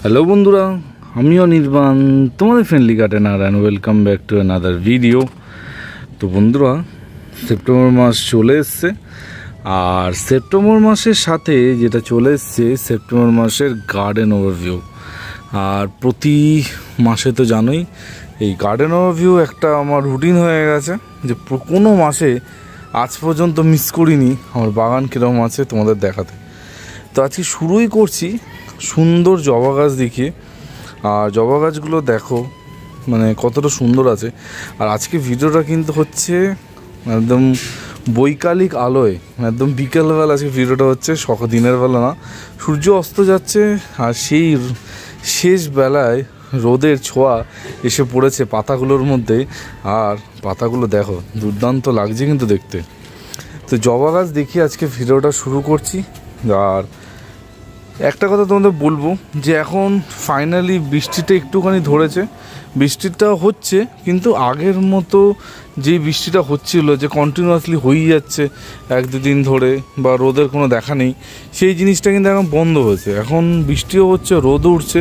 Hello বন্ধুরা, আমি অনির্বাণ, তোমাদের friendly gardener and welcome back to another video. তো বন্ধুরা, সেপ্টেম্বর মাস চলে এসছে, আর সেপ্টেম্বর মাসের সাথে যেটা চলে এসছে সেপ্টেম্বর মাসের গার্ডেন ওভারভিউ। আর প্রতি মাসে তো জানোই এই গার্ডেন ওভারভিউ একটা আমার রুটিন হয়ে গেছে, যে কোনো মাসে আজ পর্যন্ত মিস করিনি আমার বাগান কীরকম আছে তোমাদের দেখাতে। তো আজকে শুরুই করছি সুন্দর জবা গাছ দেখিয়ে। আর জবা গাছগুলো দেখো মানে কতটা সুন্দর আছে। আর আজকে ভিডিওটা কিন্তু হচ্ছে একদম বৈকালিক আলোয়, একদম বিকেলবেলা আজকে ভিডিওটা হচ্ছে, দিনের বেলা না। সূর্য অস্ত যাচ্ছে আর সেই শেষ বেলায় রোদের ছোঁয়া এসে পড়েছে পাতাগুলোর মধ্যে। আর পাতাগুলো দেখো দুর্দান্ত লাগছে কিন্তু দেখতে। তো জবা গাছ দেখিয়ে আজকে ভিডিওটা শুরু করছি। আর একটা কথা তোমাদের বলবো যে এখন ফাইনালি বৃষ্টিটা একটুখানি ধরেছে, বৃষ্টিটা হচ্ছে, কিন্তু আগের মতো যে বৃষ্টিটা হচ্ছিল যে কন্টিনিউয়াসলি হয়েই যাচ্ছে এক দুদিন ধরে বা রোদের কোনো দেখা নেই, সেই জিনিসটা কিন্তু এখন বন্ধ হয়েছে। এখন বৃষ্টিও হচ্ছে, রোদও উঠছে,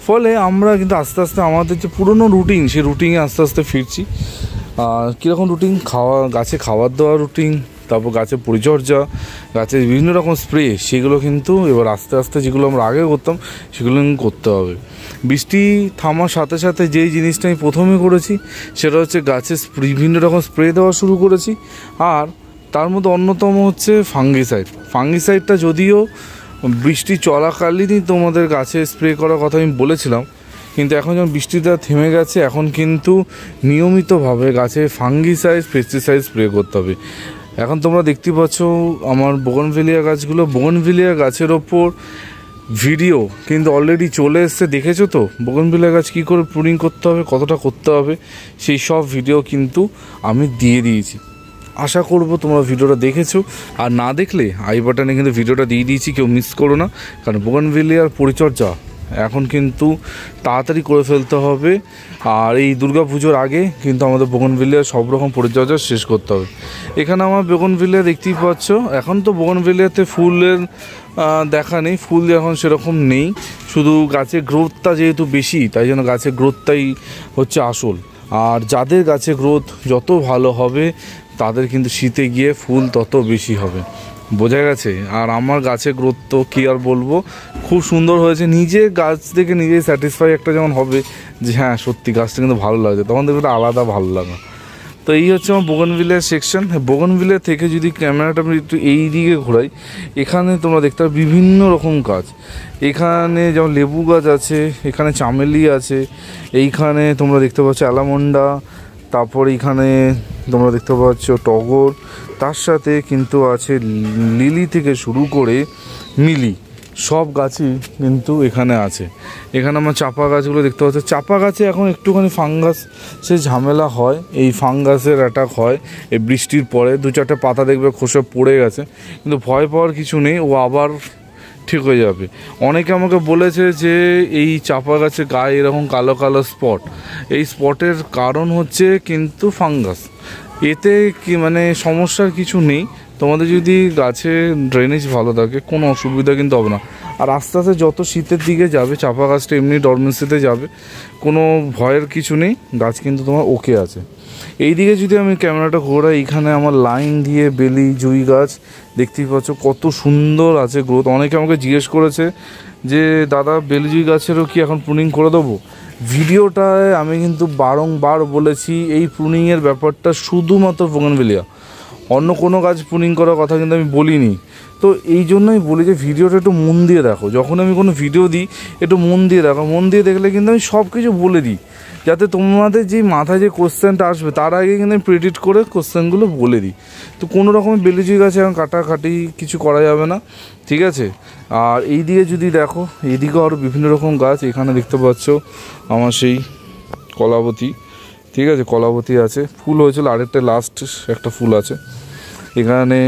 ফলে আমরা কিন্তু আস্তে আস্তে আমাদের যে পুরনো রুটিন সেই রুটিনে আস্তে আস্তে ফিরছি। কীরকম রুটিন? গাছে খাবার দেওয়া রুটিন, তারপর গাছের পরিচর্যা, গাছের বিভিন্ন রকম স্প্রে, সেগুলো কিন্তু এবার আস্তে আস্তে যেগুলো আমরা আগে করতাম সেগুলো করতে হবে। বৃষ্টি থামার সাথে সাথে যেই জিনিসটা আমি প্রথমে করেছি সেটা হচ্ছে গাছে বিভিন্ন রকম স্প্রে দেওয়া শুরু করেছি। আর তার মধ্যে অন্যতম হচ্ছে ফাঙ্গিসাইডটা যদিও বৃষ্টি চলাকালীনই তোমাদের গাছে স্প্রে করার কথা আমি বলেছিলাম, কিন্তু এখন যখন বৃষ্টিটা থেমে গেছে এখন কিন্তু নিয়মিতভাবে গাছে ফাঙ্গিসাইড, পেস্টিসাইড স্প্রে করতে হবে। এখন তোমরা দেখতে পাচ্ছ আমার বোগনভিলিয়া গাছগুলো, বোগনভিলিয়া গাছের ওপর ভিডিও কিন্তু অলরেডি চলে এসছে, দেখেছো তো? বোগনভিলিয়া গাছ কী করে প্রুনিং করতে হবে, কতটা করতে হবে, সেই সব ভিডিও কিন্তু আমি দিয়ে দিয়েছি। আশা করব তোমরা ভিডিওটা দেখেছো, আর না দেখলে আই বাটনে কিন্তু ভিডিওটা দিয়ে দিয়েছি, কেউ মিস করো না। কারণ বোগনভিলিয়ার পরিচর্যা এখন কিন্তু তাড়াতাড়ি করে ফেলতে হবে, আর এই দুর্গাপুজোর আগে কিন্তু আমাদের বোগনভিলিয়ার সব রকম পরিচর্যা শেষ করতে হবে। এখানে আমার বোগনভিলিয়া দেখতেই পাচ্ছ, এখন তো বোগনভিলিয়াতে ফুলের দেখা নেই, ফুল এখন সেরকম নেই, শুধু গাছের গ্রোথটা যেহেতু বেশি তাই জন্য গাছের গ্রোথটাই হচ্ছে আসল। আর যাদের গাছের গ্রোথ যত ভালো হবে তাদের কিন্তু শীতে গিয়ে ফুল তত বেশি হবে, বোঝা গেছে? আর আমার গাছের গ্রোথ তো কী আর বলবো, খুব সুন্দর হয়েছে। নিজে গাছ দেখে নিজেই স্যাটিসফাই একটা যেমন হবে যে হ্যাঁ সত্যি গাছটা কিন্তু ভালো লাগছে, তখন দেখবে একটা আলাদা ভালো লাগা। তো এই হচ্ছে আমার বোগনভিলিয়ার সেকশন। বোগনভিলিয়া থেকে যদি ক্যামেরাটা আমি একটু এই দিকে ঘোরাই, এখানে তোমরা দেখতে পাবে বিভিন্ন রকম গাছ। এখানে যেমন লেবু গাছ আছে, এখানে চামেলি আছে, এইখানে তোমরা দেখতে পাচ্ছ অ্যালামন্ডা, তারপর এইখানে তোমরা দেখতে পাচ্ছ টগর, তার সাথে কিন্তু আছে লিলি থেকে শুরু করে মিলি, সব গাছই কিন্তু এখানে আছে। এখানে আমার চাপা গাছগুলো দেখতে পাচ্ছ, চাপা গাছে এখন একটুখানি ফাঙ্গাসের ঝামেলা হয়, এই ফাঙ্গাসের অ্যাটাক হয় এই বৃষ্টির পরে, দু চারটে পাতা দেখবে খোসা পড়ে গেছে, কিন্তু ভয় পাওয়ার কিছু নেই, ও আবার ঠিক হয়ে যাবে। অনেকে আমাকে বলেছে যে এই চাপা গাছে গায়ে এরকম কালো কালো স্পট, এই স্পটের কারণ হচ্ছে কিন্তু ফাঙ্গাস। এতে কি মানে সমস্যার কিছু নেই, তোমাদের যদি গাছে ড্রেনেজ ভালো থাকে কোনো অসুবিধা কিন্তু হবে না। আর আস্তে আস্তে যত শীতের দিকে যাবে চাপা গাছটা এমনি ডরমেন্সিতে যাবে, কোনো ভয়ের কিছু নেই, গাছ কিন্তু তোমার ওকে আছে। এই দিকে যদি আমি ক্যামেরাটা ঘোরাই, এইখানে আমার লাইন দিয়ে বেলি জুঁই গাছ দেখতেই পাচ্ছ কত সুন্দর আছে গ্রোথ। অনেকে আমাকে জিজ্ঞেস করেছে যে দাদা বেলি জুঁই গাছেরও কি এখন প্রুনিং করে দেবো? ভিডিওটায় আমি কিন্তু বারংবার বলেছি এই প্রুনিংয়ের ব্যাপারটা শুধুমাত্র বোগনভিলিয়া, অন্য কোনো গাছ প্রুনিং করার কথা কিন্তু আমি বলিনি। তো এই জন্যই বলি যে ভিডিওটা একটু মন দিয়ে দেখো, যখন আমি কোনো ভিডিও দিই একটু মন দিয়ে দেখো, মন দিয়ে দেখলে কিন্তু আমি সব কিছু বলে দিই, যাতে তোমাদের যে মাথায় যে কোশ্চেনটা আসবে তার আগে কিন্তু আমি প্রেডিক্ট করে কোশ্চেনগুলো বলে দিই। তো কোনো রকমের বেলিজুই গাছে এখন কাটাকাটি কিছু করা যাবে না, ঠিক আছে? আর এই দিকে যদি দেখো, এইদিকেও আরও বিভিন্ন রকম গাছ, এখানে দেখতে পাচ্ছ আমার সেই কলাবতী, ঠিক আছে, কলাবতী আছে, ফুল হয়েছিল, আরেকটা লাস্ট একটা ফুল আছে। এখানে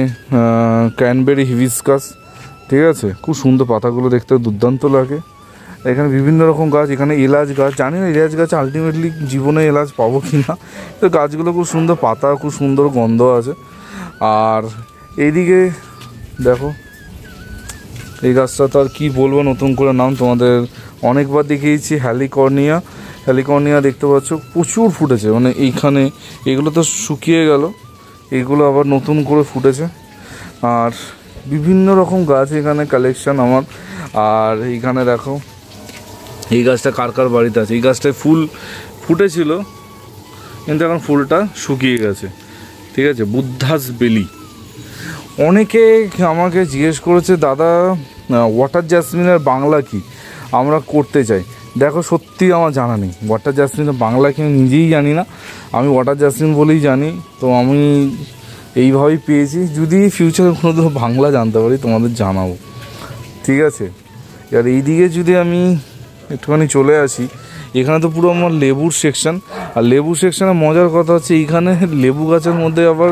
ক্র্যানবেরি হিবিস্কাস, ঠিক আছে, খুব সুন্দর, পাতাগুলো দেখতে দুর্দান্ত লাগে। এখানে বিভিন্ন রকম গাছ, এখানে এলাচ গাছ, জানি না এলাচ গাছ আলটিমেটলি জীবনে এলাচ পাবো কি না, তো গাছগুলো খুব সুন্দর, পাতা খুব সুন্দর, গন্ধ আছে। আর এইদিকে দেখো এই গাছটা তো আর কী বলবো নতুন করে নাম, তোমাদের অনেকবার দেখিয়েছি। হ্যালিকর্নিয়া দেখতে পাচ্ছ প্রচুর ফুটেছে, মানে এইখানে এগুলো তো শুকিয়ে গেল, এগুলো আবার নতুন করে ফুটেছে। আর বিভিন্ন রকম গাছ এখানে কালেকশন আমার। আর এইখানে দেখো এই গাছটা কার কার বাড়িতে আছে, এই গাছটায় ফুল ফুটেছিল কিন্তু এখন ফুলটা শুকিয়ে গেছে, ঠিক আছে। বুদ্ধাস বেলি। অনেকে আমাকে জিজ্ঞেস করেছে দাদা ওয়াটার জ্যাসমিনের বাংলা কি, আমরা করতে চাই। দেখো সত্যি আমার জানা নেই ওয়াটার জ্যাসমিনের বাংলা কি, আমি নিজেই জানি না, আমি ওয়াটার জ্যাসমিন বলেই জানি। তো আমি এইভাবেই পেয়েছি, যদি ফিউচারে কোনো দিন বাংলা জানতে পারি তোমাদের জানাবো, ঠিক আছে। আর এইদিকে যদি আমি একটুখানি চলে আসি, এখানে তো পুরো আমার লেবুর সেকশন। আর লেবু সেকশানে মজার কথা হচ্ছে এইখানে লেবু গাছের মধ্যে আবার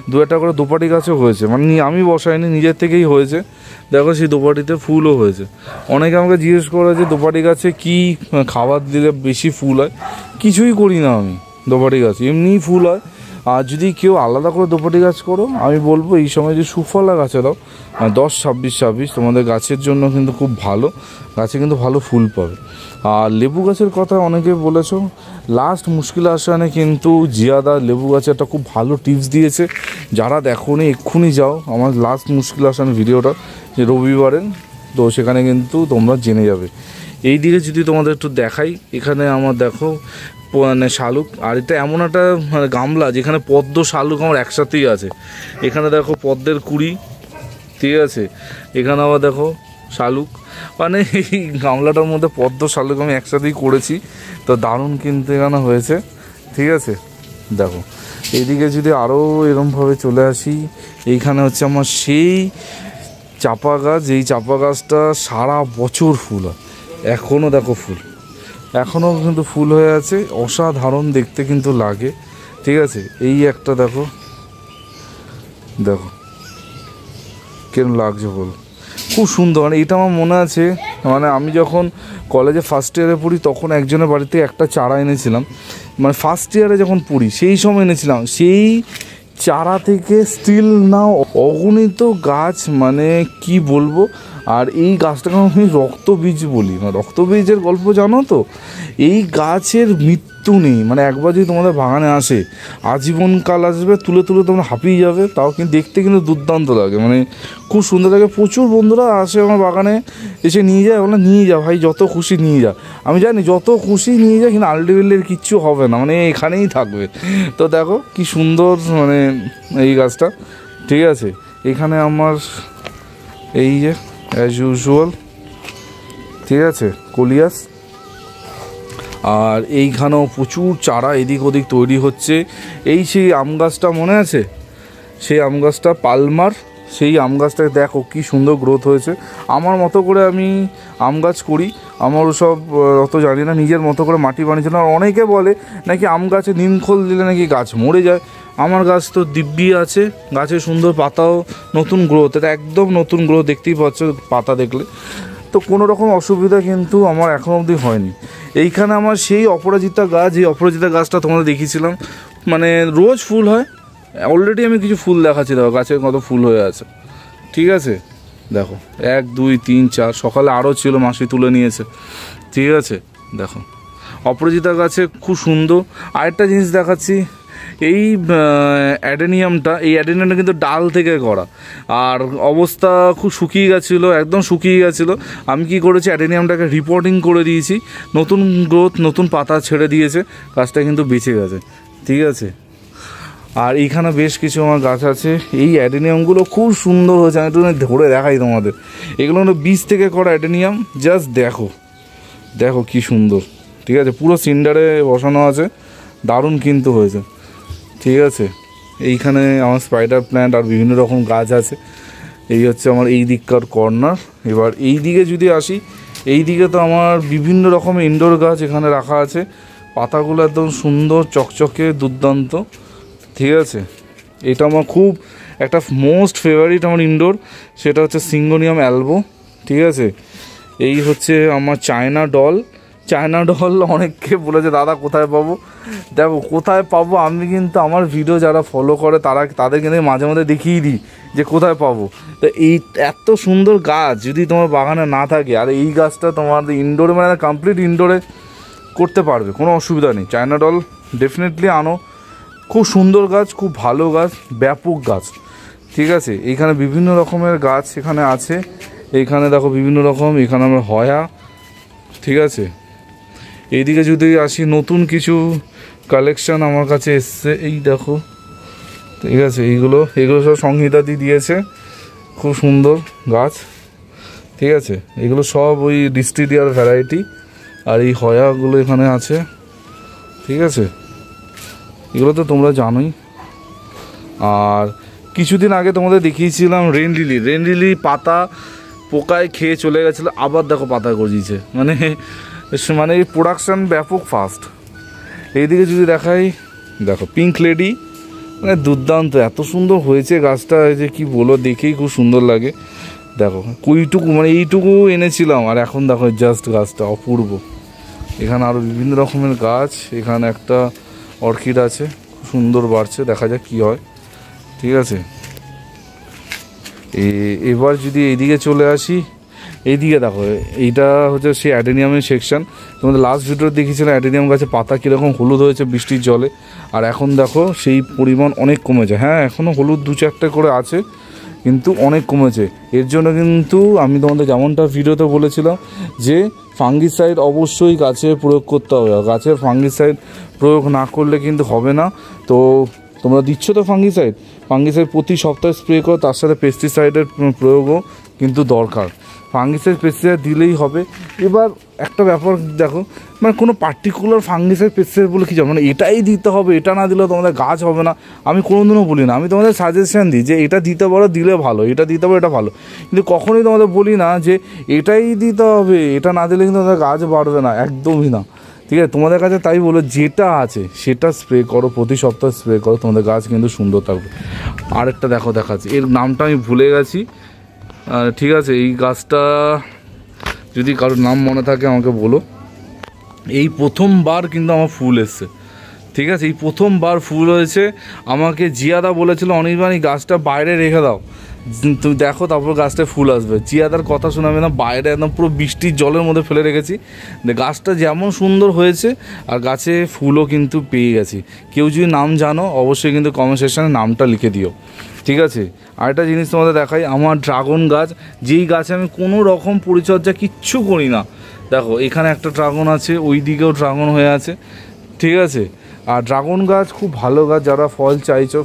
দু একটা করে দোপাটি গাছও হয়েছে, মানে আমি বসাইনি, নিজের থেকেই হয়েছে। দেখো সেই দোপাটিতে ফুলও হয়েছে। অনেকে আমাকে জিজ্ঞেস করে যে দোপাটি গাছে কী খাবার দিলে বেশি ফুল হয়। কিছুই করি না আমি দোপাটি গাছ, এমনিই ফুল হয়। আর যদি কেউ আলাদা করে দোপাটি গাছ করো, আমি বলবো এই সময় যে সুফলা গাছে দাও 10-26-26, তোমাদের গাছের জন্য কিন্তু খুব ভালো, গাছে কিন্তু ভালো ফুল পাবে। আর লেবু গাছের কথা অনেকে বলেছো, লাস্ট মুশকিল আসানে কিন্তু জিয়াদা লেবু গাছে একটা খুব ভালো টিপস দিয়েছে। যারা দেখোনি এক্ষুনি যাও আমার লাস্ট মুশকিল আসান ভিডিওটা, যে রবিবারের, তো সেখানে কিন্তু তোমরা জেনে যাবে। এই দিকে যদি তোমাদের একটু দেখাই, এখানে আমার দেখো মানে শালুক, আর এটা এমন একটা মানে গামলা যেখানে পদ্ম শালুক আমার একসাথেই আছে। এখানে দেখো পদ্মের কুড়ি, ঠিক আছে, এখানে আবার দেখো শালুক, মানে এই গামলাটার মধ্যে পদ্ম শালুক আমি একসাথেই করেছি, তো দারুণ কিন্তু এখানে হয়েছে, ঠিক আছে। দেখো এইদিকে যদি আরও এরমভাবে চলে আসি, এইখানে হচ্ছে আমার সেই চাপা গাছ, এই চাপা গাছটা সারা বছর ফুল হয়, এখনও দেখো ফুল, এখনও কিন্তু ফুল হয়ে আছে, অসাধারণ দেখতে কিন্তু লাগে, ঠিক আছে। এই একটা দেখো, দেখো কেরম লাগছে ফুল, খুব সুন্দর। মানে এটা আমার মনে আছে, মানে আমি যখন কলেজে ফার্স্ট ইয়ারে পড়ি তখন একজনের বাড়িতে একটা চারা এনেছিলাম, মানে ফার্স্ট ইয়ারে যখন পড়ি সেই সময় এনেছিলাম, সেই চারা থেকে স্টিল নাও অগণিত গাছ, মানে কি বলবো। আর এই গাছটাকে আমি রক্তবীজ বলি, মানে রক্তবীজের গল্প জানো তো, এই গাছের মৃত্যু নেই, মানে একবার যদি তোমাদের বাগানে আসে আজীবনকাল আসবে, তুলে তুলে তোমরা হাঁপিয়ে যাবে, তাও কিন্তু দেখতে কিন্তু দুর্দান্ত লাগে, মানে খুব সুন্দর লাগে। প্রচুর বন্ধুরা আসে আমার বাগানে, এসে নিয়ে যায়, বলে নিয়ে যা ভাই যত খুশি নিয়ে যা। আমি জানি যত খুশি নিয়ে যা, কিন্তু আলটিমেটলি কিচ্ছু হবে না, মানে এখানেই থাকবে। তো দেখো কি সুন্দর মানে এই গাছটা, ঠিক আছে। এখানে আমার এই যে অ্যাজ ইউজুয়াল, ঠিক আছে, কলিয়াস। আর এইখানেও প্রচুর চারা এদিক ওদিক তৈরি হচ্ছে। এই সেই আম গাছটা মনে আছে, সেই আম গাছটা পালমার, সেই আম গাছটাকে দেখো কি সুন্দর গ্রোথ হয়েছে। আমার মতো করে আমি আম গাছ করি, আমার ওসব অত জানি না, নিজের মতো করে মাটি বানিয়েছিলাম। আর অনেকে বলে নাকি আম গাছে নিমখোল দিলে নাকি গাছ মরে যায়। আমার গাছ তো দিব্যি আছে, গাছে সুন্দর পাতাও নতুন গ্রোথ, এটা একদম নতুন গ্রোথ, দেখতেই পাচ্ছ পাতা দেখলে। তো কোনো রকম অসুবিধা কিন্তু আমার এখন অবধি হয়নি। এইখানে আমার সেই অপরাজিতা গাছ, এই অপরাজিতা গাছটা তোমাদের দেখিয়েছিলাম, মানে রোজ ফুল হয়। অলরেডি আমি কিছু ফুল দেখাচ্ছি, দেখো গাছে কত ফুল হয়ে আছে, ঠিক আছে। দেখো 1 2 3 4, সকালে আরও ছিল, মাসি তুলে নিয়েছে, ঠিক আছে। দেখো অপরাজিতা গাছে খুব সুন্দর। আরেকটা জিনিস দেখাচ্ছি, এই অ্যাডেনিয়ামটা, এই অ্যাডেনিয়ামটা কিন্তু ডাল থেকে করা, আর অবস্থা খুব শুকিয়ে গেছিলো, একদম শুকিয়ে গেছিলো। আমি কি করেছি, অ্যাডেনিয়ামটাকে রিপোর্টিং করে দিয়েছি, নতুন গ্রোথ, নতুন পাতা ছেড়ে দিয়েছে, গাছটা কিন্তু বেঁচে গেছে, ঠিক আছে। আর এইখানে বেশ কিছু আমার গাছ আছে, এই অ্যাডেনিয়ামগুলো খুব সুন্দর হয়েছে, আমি একটু ধরে দেখাই তোমাদের। এগুলো হলো বীজ থেকে করা অ্যাডেনিয়াম, জাস্ট দেখো, দেখো কি সুন্দর, ঠিক আছে, পুরো সিন্ডারে বসানো আছে, দারুণ কিন্তু হয়েছে, ঠিক আছে। এইখানে আমার স্পাইডার প্ল্যান্ট আর বিভিন্ন রকম গাছ আছে। এই হচ্ছে আমার এই দিককার কর্নার। এবার এই দিকে যদি আসি, এই দিকে তো আমার বিভিন্ন রকমের ইনডোর গাছ এখানে রাখা আছে, পাতাগুলো একদম সুন্দর চকচকে দুর্দান্ত, ঠিক আছে। এটা আমার খুব একটা মোস্ট ফেভারিট আমার ইনডোর, সেটা হচ্ছে সিঙ্গোনিয়াম অ্যালবো, ঠিক আছে। এই হচ্ছে আমার চায়না ডল, চায়না ডল অনেককে বলেছে দাদা কোথায় পাবো। দেখো কোথায় পাবো, আমি কিন্তু আমার ভিডিও যারা ফলো করে তাদের কিন্তু মাঝে মাঝে দেখিয়ে দিই যে কোথায় পাবো। তো এই এত সুন্দর গাছ যদি তোমার বাগানে না থাকে, আর এই গাছটা তোমার ইনডোরে মানে কমপ্লিট ইনডোরে করতে পারবে, কোনো অসুবিধা নেই। চায়না ডল ডেফিনেটলি আনো, খুব সুন্দর গাছ, খুব ভালো গাছ, ব্যাপক গাছ, ঠিক আছে। এইখানে বিভিন্ন রকমের গাছ এখানে আছে, এইখানে দেখো বিভিন্ন রকম, এখানে আমার হয়া, ঠিক আছে। এইদিকে যদি আসি, নতুন কিছু কালেকশান আমার কাছে এসছে, এই দেখো, ঠিক আছে। এগুলো সব সংহিতাদি দিয়েছে, খুব সুন্দর গাছ, ঠিক আছে। এগুলো সব ওই ডিস্ট্রিডিয়ার ভ্যারাইটি, আর এই হয়াগুলো এখানে আছে, ঠিক আছে। এগুলো তো তোমরা জানোই। আর কিছুদিন আগে তোমাদের দেখিয়েছিলাম রেন লিলি পাতা পোকায় খেয়ে চলে গেছিলো, আবার দেখো পাতা গজিয়েছে, মানে এই প্রোডাকশান ব্যাপক ফাস্ট। এইদিকে যদি দেখাই, দেখো পিঙ্ক লেডি, মানে দুর্দান্ত, এত সুন্দর হয়েছে গাছটা যে কি বলো, দেখেই খুব সুন্দর লাগে। দেখো কুইটুকু, মানে এইটুকু এনেছিলাম, আর এখন দেখো জাস্ট গাছটা অপূর্ব। এখানে আরও বিভিন্ন রকমের গাছ, এখানে একটা অর্কিড আছে, খুব সুন্দর বাড়ছে, দেখা যাক কী হয়, ঠিক আছে। এবার যদি এইদিকে চলে আসি, এইদিকে দেখো, এইটা হচ্ছে সেই অ্যাডেনিয়ামের সেকশন। তোমাদের লাস্ট ভিডিও দেখিয়েছিলাম অ্যাডেনিয়াম গাছে পাতা কীরকম হলুদ হয়েছে বৃষ্টির জলে, আর এখন দেখো সেই পরিমাণ অনেক কমেছে। হ্যাঁ, এখনও হলুদ 2-4টা করে আছে, কিন্তু অনেক কমেছে। এর জন্য কিন্তু আমি তোমাদের যেমনটা ভিডিওতে বলেছিলাম যে ফাঙ্গিসাইড অবশ্যই গাছে প্রয়োগ করতে হবে, গাছের ফাঙ্গিসাইড প্রয়োগ না করলে কিন্তু হবে না। তো তোমরা দিচ্ছ তো ফাঙ্গিসাইড প্রতি সপ্তাহে স্প্রে করো, তার সাথে পেস্টিসাইডের প্রয়োগও কিন্তু দরকার। ফাঙ্গিসাইড পেস্টিসাইড দিলেই হবে। এবার একটা ব্যাপার দেখো, মানে কোনো পার্টিকুলার ফাঙ্গিসাইড পেস্টিসাইড বলে কিছু, মানে এটাই দিতে হবে, এটা না দিলেও তোমাদের গাছ হবে না, আমি কোনোদিনও বলি না। আমি তোমাদের সাজেশান দিই যে এটা দিতে পারো, দিলে ভালো, এটা দিতে পারো, এটা ভালো, কিন্তু কখনোই তোমাদের বলি না যে এটাই দিতে হবে, এটা না দিলে কিন্তু তোমাদের গাছ বাড়বে না, একদমই না, ঠিক আছে। তোমাদের কাছে তাই বলো, যেটা আছে সেটা স্প্রে করো, প্রতি সপ্তাহে স্প্রে করো, তোমাদের গাছ কিন্তু সুন্দর থাকবে। আরেকটা দেখাচ্ছি, এর নামটা আমি ভুলে গেছি, ঠিক আছে। এই গাছটা যদি কারোর নাম মনে থাকে আমাকে বলো। এই প্রথমবার কিন্তু আমার ফুল এসছে, ঠিক আছে। এই প্রথমবার ফুল হয়েছে, আমাকে জিয়াদা বলেছিল অনির্বাণ এই গাছটা বাইরে রেখে দাও, তুমি দেখো তারপর গাছটায় ফুল আসবে। জিয়াদার কথা শোনাবে না, বাইরে একদম পুরো বৃষ্টির জলের মধ্যে ফেলে রেখেছি, গাছটা যেমন সুন্দর হয়েছে, আর গাছে ফুলও কিন্তু পেয়ে গেছি। কেউ যদি নাম জানো অবশ্যই কিন্তু কমেন্ট সেকশানে নামটা লিখে দিও, ঠিক আছে। আরেকটা জিনিস তোমাদের দেখাই, আমার ড্রাগন গাছ, যেই গাছে আমি কোনো রকম পরিচর্যা কিচ্ছু করি না। দেখো এখানে একটা ড্রাগন আছে, ওই দিকেও ড্রাগন হয়ে আছে, ঠিক আছে। আর ড্রাগন গাছ খুব ভালো গাছ, যারা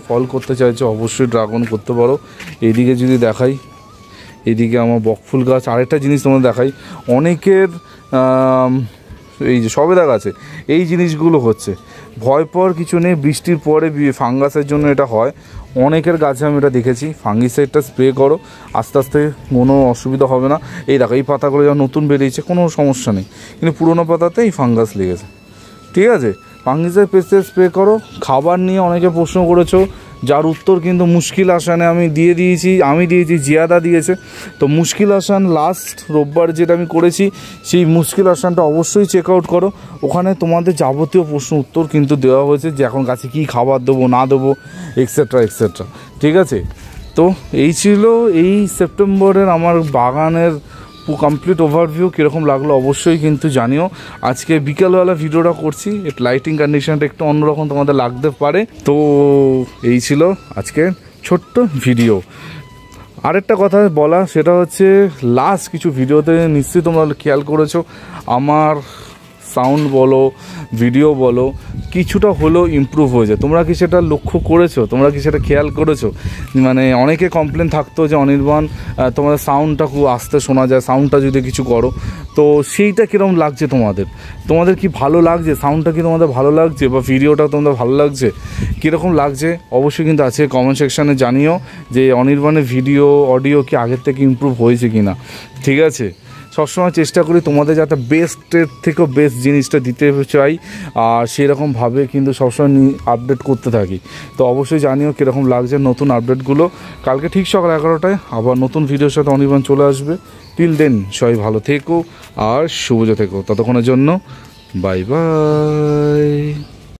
ফল করতে চাইছো অবশ্যই ড্রাগন করতে পারো। এইদিকে যদি দেখাই, এইদিকে আমার বকফুল গাছ। আরেকটা জিনিস তোমাদের দেখাই, অনেকের এই যে সবেদা গাছে এই জিনিসগুলো হচ্ছে, ভয় পাওয়ার কিছু নেই, বৃষ্টির পরে ফাঙ্গাসের জন্য এটা হয়, অনেকের গাছে আমি এটা দেখেছি। ফাঙ্গিসাইডটা স্প্রে করো, আস্তে আস্তে কোনো অসুবিধা হবে না। এই দেখো এই পাতাগুলো যখন নতুন বেরিয়েছে কোনো সমস্যা নেই, কিন্তু পুরোনো পাতাতে এই ফাঙ্গাস লেগেছে, ঠিক আছে। ফাঙ্গিসাইড পেস্টিসাইড স্প্রে করো। খাবার নিয়ে অনেকে প্রশ্ন করেছো, যার উত্তর কিন্তু মুশকিল আসানে আমি দিয়েছি, জিয়াদা দিয়েছে। তো মুশকিল আসান লাস্ট রোববার যেটা আমি করেছি, সেই মুশকিল আসানটা অবশ্যই চেক আউট করো, ওখানে তোমাদের যাবতীয় প্রশ্ন উত্তর কিন্তু দেওয়া হয়েছে, যে এখন গাছে কী খাবার দেবো না দেবো এক্সেট্রা, ঠিক আছে। তো এই ছিল এই সেপ্টেম্বরের আমার বাগানের কমপ্লিট ওভারভিউ। কীরকম লাগলো অবশ্যই কিন্তু জানিও। আজকে বিকালবেলা ভিডিওটা করছি, একটু লাইটিং কন্ডিশনটা একটু অন্যরকম তোমাদের লাগতে পারে। তো এই ছিল আজকে ছোট্ট ভিডিও। আরেকটা কথা বলা, সেটা হচ্ছে লাস্ট কিছু ভিডিওতে নিশ্চয়ই তোমরা খেয়াল করেছো, আমার সাউন্ড বলো ভিডিও বলো কিছুটা হলেও ইমপ্রুভ হয়েছে। তোমরা কি সেটা লক্ষ্য করেছো, তোমরা কি সেটা খেয়াল করেছো? মানে অনেকে কমপ্লেন থাকতো যে অনির্বাণ তোমাদের সাউন্ডটা খুব আস্তে শোনা যায়, সাউন্ডটা যদি কিছু করো। তো সেইটা কীরকম লাগছে তোমাদের কি ভালো লাগছে? সাউন্ডটা কি তোমাদের ভালো লাগছে, বা ভিডিওটা তোমাদের ভালো লাগছে, কীরকম লাগছে অবশ্যই কিন্তু আছে কমেন্ট সেকশানে জানিও, যে অনির্বাণের ভিডিও অডিও কি আগের থেকে ইমপ্রুভ হয়েছে কি না, ঠিক আছে। সবসময় চেষ্টা করি তোমাদের যাতে বেস্টের থেকেও বেস্ট জিনিসটা দিতে চাই, আর সেরকমভাবে কিন্তু সবসময় আপডেট করতে থাকি। তো অবশ্যই জানিও কীরকম লাগছে নতুন আপডেটগুলো। কালকে ঠিক সকাল 11টায় আবার নতুন ভিডিওর সাথে অনির্বাণ চলে আসবে। টিল দেন সবাই ভালো থেকো আর সবুজ থেকো, ততক্ষণের জন্য বাই বাই।